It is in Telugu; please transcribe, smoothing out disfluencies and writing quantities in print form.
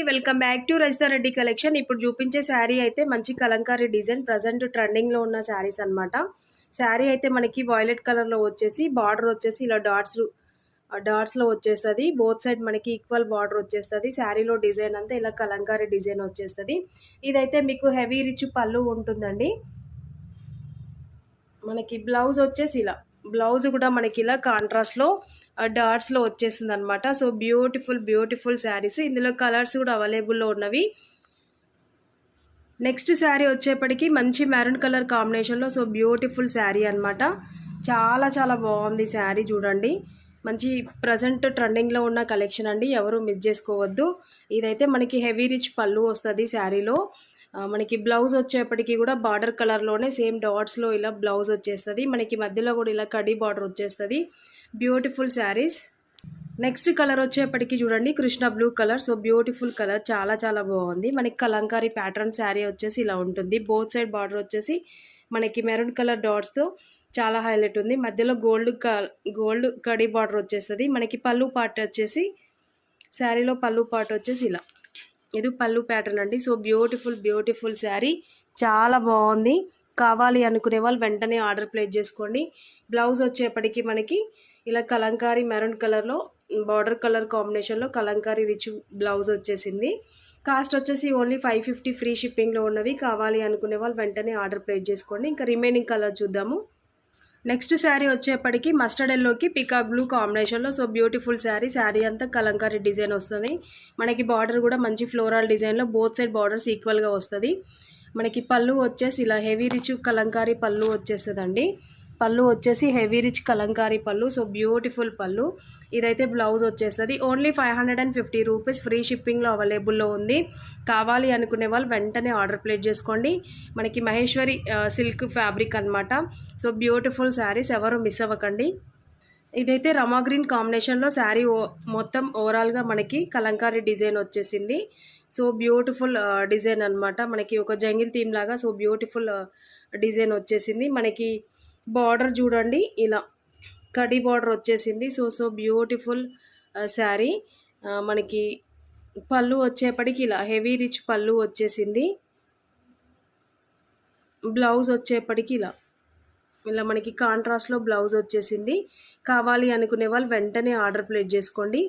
Welcome back to Rajitha Reddy collection. ఇప్పుడు చూపించే శారీ అయితే మంచి కలంకారీ డిజైన్, ప్రజెంట్ ట్రెండింగ్లో ఉన్న శారీస్ అనమాట. శారీ అయితే మనకి వైలెట్ కలర్లో వచ్చేసి బార్డర్ వచ్చేసి ఇలా డాట్స్లో వచ్చేస్తుంది. బోత్ సైడ్ మనకి ఈక్వల్ బార్డర్ వచ్చేస్తుంది. శారీలో డిజైన్ అంతా ఇలా కలంకారీ డిజైన్ వచ్చేస్తుంది. ఇదైతే మీకు హెవీ రిచ్ పళ్ళు ఉంటుందండి. మనకి బ్లౌజ్ వచ్చేసి ఇలా, బ్లౌజ్ కూడా మనకి ఇలా కాంట్రాస్ట్లో డాట్స్లో వచ్చేస్తుంది అనమాట. So beautiful saris. ఇందులో కలర్స్ కూడా అవైలబుల్లో ఉన్నవి. నెక్స్ట్ శారీ వచ్చేప్పటికి మంచి మెరూన్ కలర్ కాంబినేషన్లో సో బ్యూటిఫుల్ శారీ అనమాట. చాలా బాగుంది శారీ. చూడండి, మంచి ప్రజెంట్ ట్రెండింగ్లో ఉన్న కలెక్షన్ అండి, ఎవరు మిస్ చేసుకోవద్దు. ఇదైతే మనకి హెవీ రిచ్ పళ్ళు వస్తుంది శారీలో. మనకి బ్లౌజ్ వచ్చేప్పటికి కూడా బార్డర్ కలర్లోనే సేమ్ డాట్స్లో ఇలా బ్లౌజ్ వచ్చేస్తుంది. మనకి మధ్యలో కూడా ఇలా కడీ బార్డర్ వచ్చేస్తుంది. బ్యూటిఫుల్ శారీస్. నెక్స్ట్ కలర్ వచ్చేప్పటికి చూడండి, Krishna blue colour. So beautiful colour, చాలా బాగుంది. మనకి కలంకారీ ప్యాటర్న్ శారీ వచ్చేసి ఇలా ఉంటుంది. బోత్ సైడ్ బార్డర్ వచ్చేసి మనకి మెరూన్ కలర్ డాట్స్తో చాలా హైలైట్ ఉంది. మధ్యలో గోల్డ్ కడీ బార్డర్ వచ్చేస్తుంది. మనకి పళ్ళు పార్ట్ వచ్చేసి శారీలో పళ్ళు పార్ట్ వచ్చేసి ఇలా, ఇది పళ్ళు ప్యాటర్న్ అండి. సో బ్యూటిఫుల్ శారీ, చాలా బాగుంది. కావాలి అనుకునే వాళ్ళు వెంటనే ఆర్డర్ ప్లేస్ చేసుకోండి. బ్లౌజ్ వచ్చేప్పటికి మనకి ఇలా కలంకారీ మెరూన్ కలర్లో బార్డర్ కలర్ కాంబినేషన్లో కలంకారీ రిచ్ బ్లౌజ్ వచ్చేసింది. కాస్ట్ వచ్చేసి ఓన్లీ 550 ఫ్రీ షిప్పింగ్లో ఉన్నవి. కావాలి అనుకునే వాళ్ళు వెంటనే ఆర్డర్ ప్లేస్ చేసుకోండి. ఇంకా రిమైనింగ్ కలర్ చూద్దాము. నెక్స్ట్ శారీ వచ్చేప్పటికి మస్టర్డ్ ఎల్లోకి పికాక్ బ్లూ కాంబినేషన్లో సో బ్యూటిఫుల్ శారీ. శారీ అంతా కలంకారీ డిజైన్ వస్తుంది. మనకి బార్డర్ కూడా మంచి ఫ్లోరల్ డిజైన్లో బోత్ సైడ్ బార్డర్స్ ఈక్వల్గా వస్తుంది. మనకి పళ్ళు వచ్చేసి ఇలా హెవీ రిచ్ కలంకారీ పళ్ళు వచ్చేస్తుందండి. పళ్ళు వచ్చేసి హెవీ రిచ్ కలంకారీ పళ్ళు. సో బ్యూటిఫుల్ పళ్ళు. ఇదైతే బ్లౌజ్ వచ్చేస్తుంది. ఓన్లీ 550 రూపీస్ ఫ్రీ షిప్పింగ్లో అవైలబుల్లో ఉంది. కావాలి అనుకునే వాళ్ళు వెంటనే ఆర్డర్ ప్లేస్ చేసుకోండి. మనకి మహేశ్వరి సిల్క్ ఫ్యాబ్రిక్ అనమాట. సో బ్యూటిఫుల్ శారీస్, ఎవరు మిస్ అవ్వకండి. ఇదైతే రమా గ్రీన్ కాంబినేషన్లో శారీ మొత్తం ఓవరాల్గా మనకి కలంకారీ డిజైన్ వచ్చేసింది. సో బ్యూటిఫుల్ డిజైన్ అనమాట. మనకి ఒక జంగిల్ థీమ్ లాగా సో బ్యూటిఫుల్ డిజైన్ వచ్చేసింది. మనకి బార్డర్ చూడండి, ఇలా కడీ బార్డర్ వచ్చేసింది. So beautiful sari. మనకి పళ్ళు వచ్చేప్పటికి ఇలా హెవీ రిచ్ పళ్ళు వచ్చేసింది. బ్లౌజ్ వచ్చేప్పటికి ఇలా మనకి కాంట్రాస్ట్లో బ్లౌజ్ వచ్చేసింది. కావాలి అనుకునే వాళ్ళు వెంటనే ఆర్డర్ ప్లేస్ చేసుకోండి.